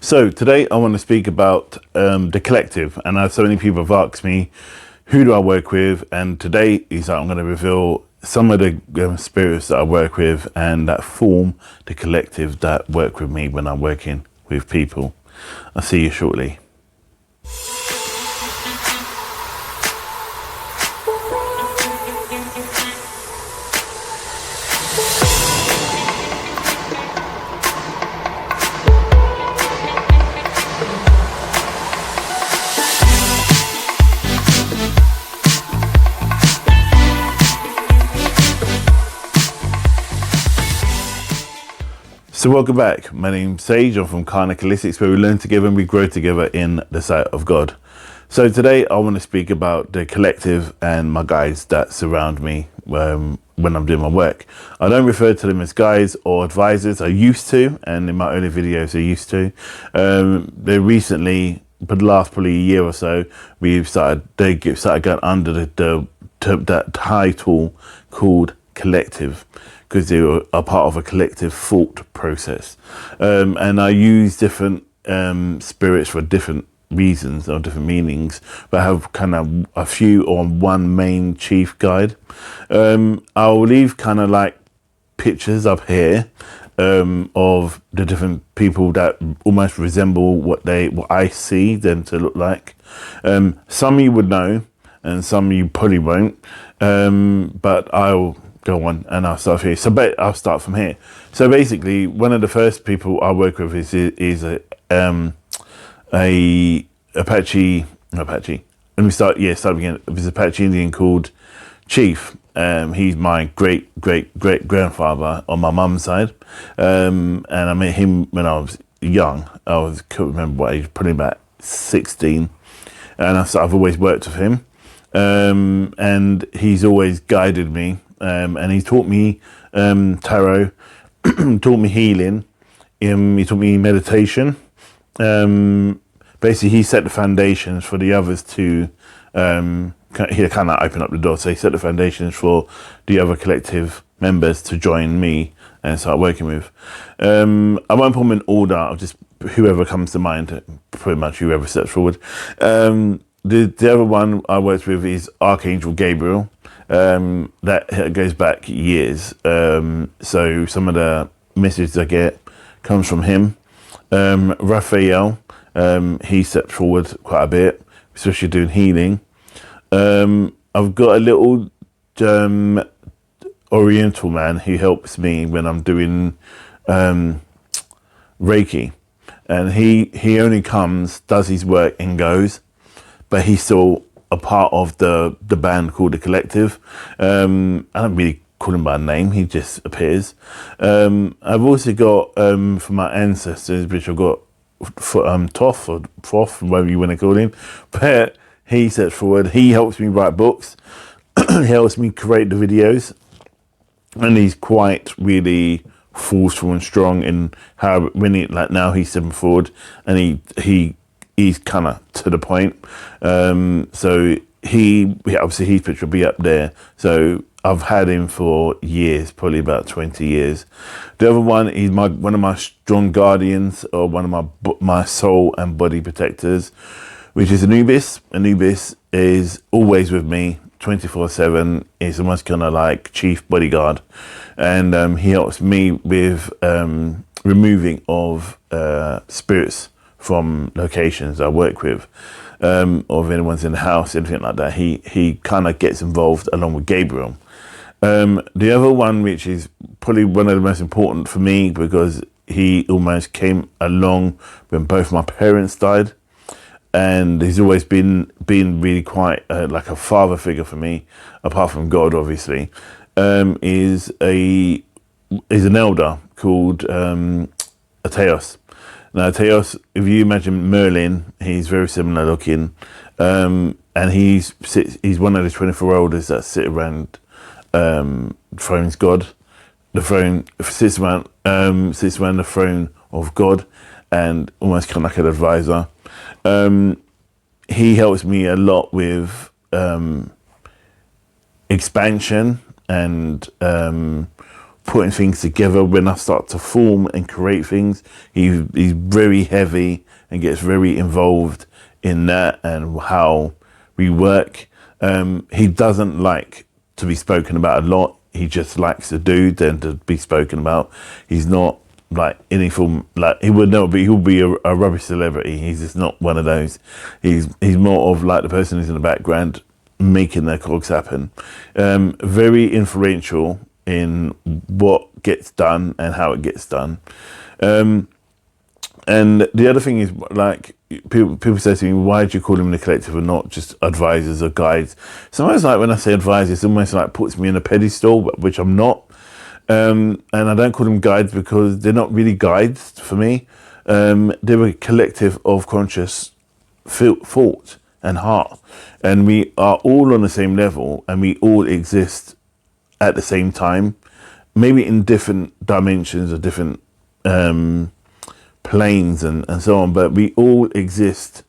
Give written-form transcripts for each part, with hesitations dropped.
So today I want to speak about the collective, and so many people have asked me, who do I work with? And today is I'm going to reveal some of the spirits that I work with and that form the collective that work with me when I'm working with people. I'll see you shortly. So welcome back. My name's Sage. I'm from Karnak Holistics, where we learn together and we grow together in the sight of God. So today I want to speak about the collective and my guides that surround me when I'm doing my work. I don't refer to them as guides or advisors. I used to, and in my early videos I used to. They recently, for the last probably a year or so, they started going under that title called collective, because they are part of a collective thought process. And I use different spirits for different reasons or different meanings, but I have kind of a few on one main chief guide. I'll leave kind of like pictures up here of the different people that almost resemble what I see them to look like. Some you would know and some you probably won't, but I'll go on and I'll start here. So I'll start from here. So basically, one of the first people I work with is a Apache. Let me start again. There's an Apache Indian called Chief. He's my great grandfather on my mum's side, and I met him when I was young. Can't remember what age, probably about 16, and I've always worked with him, and he's always guided me. And he taught me tarot, taught me healing, he taught me meditation. Basically, he set the foundations for the others to, he kind of opened up the door. So he set the foundations for the other collective members to join me and start working with. I won't put them in order, I'll just whoever comes to mind, pretty much whoever steps forward. The other one I worked with is Archangel Gabriel. That goes back years. So some of the messages I get comes from him. Raphael, he stepped forward quite a bit, especially doing healing. I've got a little Oriental man who helps me when I'm doing Reiki, and he only comes, does his work and goes, but he's still a part of the band called The Collective. I don't really call him by name, he just appears. I've also got, from my ancestors, which I've got Toff or Prof, whatever you want to call him, but he steps forward. He helps me write books, he helps me create the videos, and he's quite really forceful and strong in how, now he's stepping forward, and he's kind of to the point. So obviously his picture will be up there. So I've had him for years, probably about 20 years. The other one is one of my strong guardians, or one of my soul and body protectors, which is Anubis. Anubis is always with me 24/7. He's almost kind of like chief bodyguard, and he helps me with removing of spirits from locations I work with, or if anyone's in the house, anything like that. He kind of gets involved along with Gabriel. The other one, which is probably one of the most important for me, because he almost came along when both my parents died, and he's always been really quite like a father figure for me, apart from God, obviously. Is an elder called Ateos. Now, Ateos, if you imagine Merlin, he's very similar looking, and he's one of the 24 elders that sit around throne's God. The throne sits around the throne of God, and almost kind of like an advisor. He helps me a lot with expansion and putting things together. When I start to form and create things, he's very heavy and gets very involved in that and how we work. He doesn't like to be spoken about a lot. He just likes to do than to be spoken about. He's not like any form, like he would never be. He'll be a rubbish celebrity. He's just not one of those. He's more of like the person who's in the background making their cogs happen. Very influential in what gets done and how it gets done. And the other thing is, like, people say to me, why do you call him the collective and not just advisors or guides? Sometimes, like, when I say advisors, it's almost like puts me in a pedestal, which I'm not. And I don't call them guides because they're not really guides for me. They're a collective of conscious thought and heart. And we are all on the same level and we all exist at the same time, maybe in different dimensions or different planes and so on, but we all exist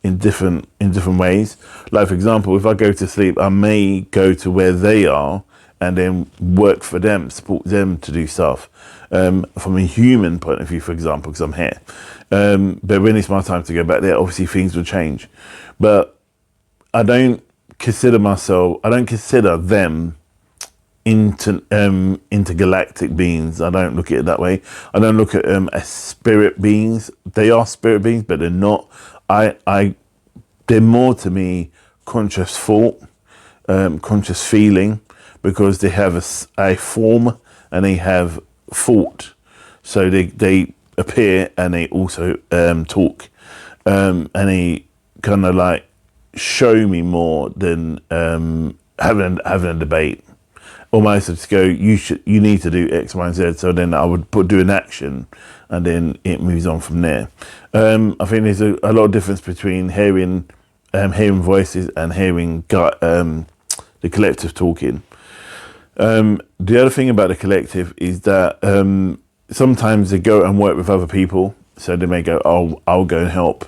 in different ways. Like, for example, if I go to sleep, I may go to where they are and then work for them, support them to do stuff. From a human point of view, for example, because I'm here. But when it's my time to go back there, obviously things will change. But I don't consider them intergalactic beings. I don't look at it that way. I don't look at them as spirit beings. They are spirit beings, but they're not. They're more to me conscious thought, conscious feeling, because they have a form and they have thought. So they appear and they also talk, and they kind of like show me more than having a debate. Almost to go, you need to do X, Y, and Z. So then I would do an action, and then it moves on from there. I think there's a lot of difference between hearing voices and hearing the collective talking. The other thing about the collective is that sometimes they go and work with other people. So they may go, oh, I'll go and help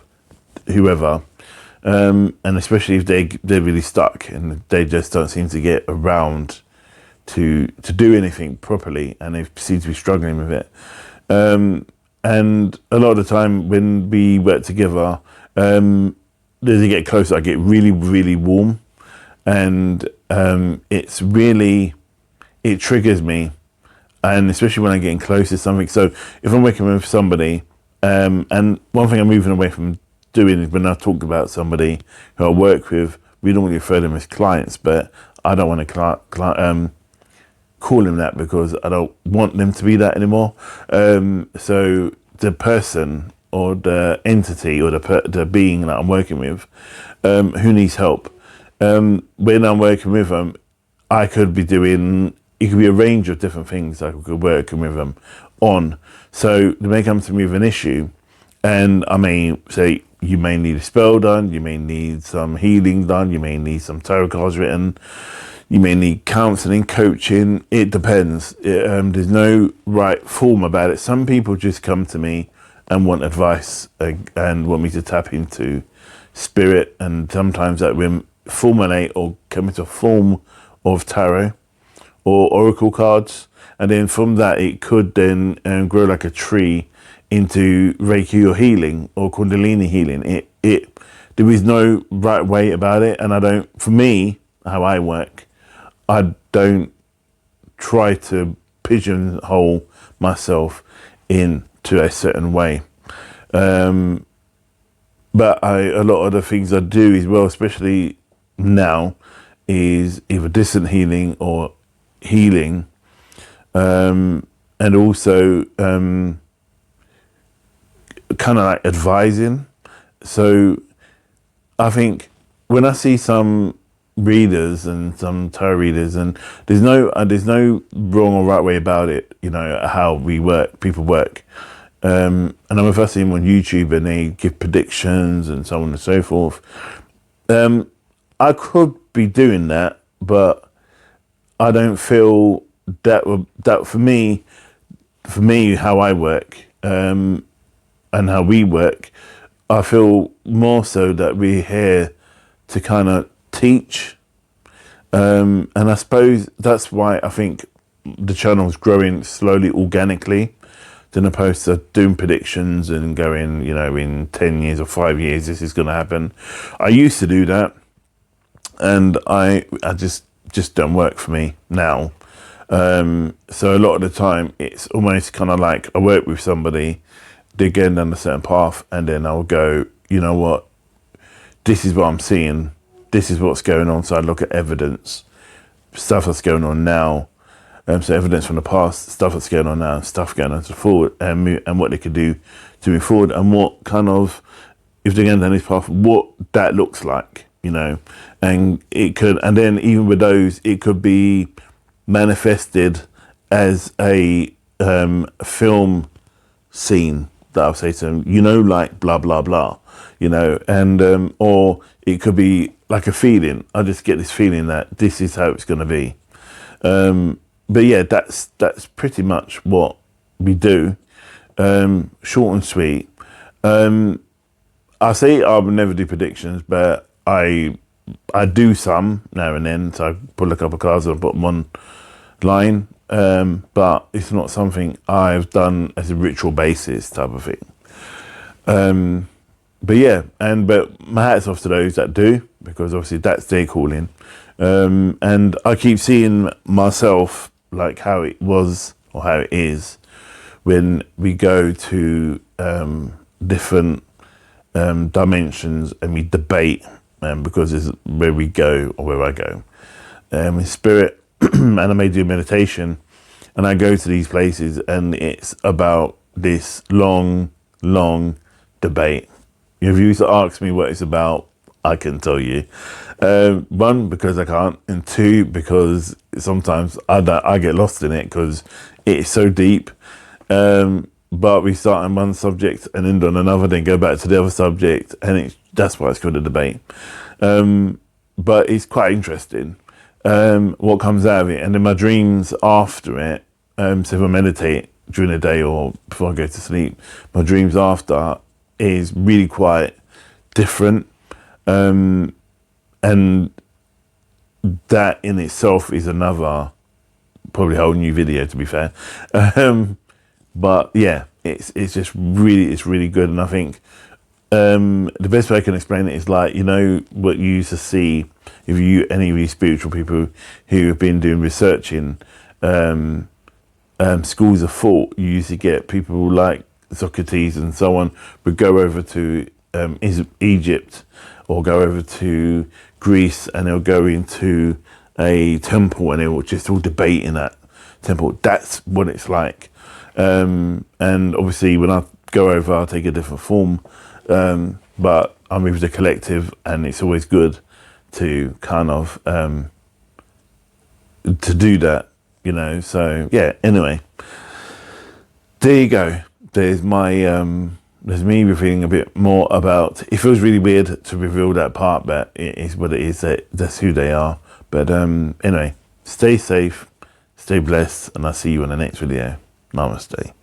whoever. And especially if they're really stuck and they just don't seem to get around to do anything properly, and they seem to be struggling with it. And a lot of the time when we work together, as you get closer, I get really, really warm, and it triggers me, and especially when I'm getting close to something. So if I'm working with somebody, and one thing I'm moving away from doing is when I talk about somebody who I work with, we normally refer them as clients, but I don't want to call them that because I don't want them to be that anymore. So the person or the entity or the being that I'm working with, who needs help, when I'm working with them, it could be a range of different things I could be working with them on. So they may come to me with an issue, and I may say, you may need a spell done, you may need some healing done, you may need some tarot cards written, you may need counselling, coaching. It depends. There's no right form about it. Some people just come to me and want advice and want me to tap into spirit, and sometimes that will formulate or come into a form of tarot or oracle cards, and then from that it could then grow like a tree into Reiki or healing or Kundalini healing. There is no right way about it, and for me, how I work, I don't try to pigeonhole myself into a certain way. But a lot of the things I do as well, especially now, is either distant healing or healing, and also kind of like advising. So I think when I see some readers and some tarot readers, and there's no wrong or right way about it, how people work, and if I see them on YouTube and they give predictions and so on and so forth, I could be doing that, but I don't feel that for me how I work, and how we work, I feel more so that we're here to kind of teach, and I suppose that's why I think the channel's growing slowly, organically, than opposed to doing predictions and going, you know, in 10 years or 5 years, this is going to happen. I used to do that, and I just don't work for me now. So a lot of the time, it's almost kind of like I work with somebody, they're going down a certain path, and then I'll go, you know what, this is what I'm seeing, this is what's going on. So I look at evidence, stuff that's going on now. So evidence from the past, stuff that's going on now, stuff going on to forward, and what they could do to move forward, and what kind of, if they're going down this path, what that looks like, you know. And it could, and then even with those, it could be manifested as a film scene that I'll say to them, you know, like blah blah blah, you know, and or it could be like a feeling. I just get this feeling that this is how it's going to be. But yeah, that's pretty much what we do. Short and sweet. I say I would never do predictions, but I do some now and then. So I pull a couple of cards and put them online. But it's not something I've done as a ritual basis type of thing. But yeah, but my hat's off to those that do, because obviously that's their calling. And I keep seeing myself like how it was or how it is when we go to different dimensions and we debate, because it's where we go or where I go. In spirit, and I may do meditation, and I go to these places, and it's about this long debate. If you used to ask me what it's about, I can tell you. One, because I can't, and two, because sometimes I get lost in it because it's so deep. But we start on one subject and end on another, then go back to the other subject, and that's why it's called a debate. But it's quite interesting what comes out of it, and then my dreams after it. So if I meditate during the day or before I go to sleep, my dreams after is really quite different. And that in itself is another probably whole new video, to be fair. But yeah, it's really good. And I think the best way I can explain it is like, you know, what you used to see if you any of these spiritual people who have been doing research in schools of thought, you used to get people like Socrates and so on would go over to Egypt or go over to Greece, and they'll go into a temple and they'll just all debate in that temple. That's what it's like. And obviously when I go over, I'll take a different form. But I'm with the collective, and it's always good to kind of to do that, you know. So yeah, anyway, there you go. There's my there's me revealing a bit more about. It feels really weird to reveal that part, but it is what it is. That's who they are. But anyway, stay safe, stay blessed, and I'll see you in the next video. Namaste.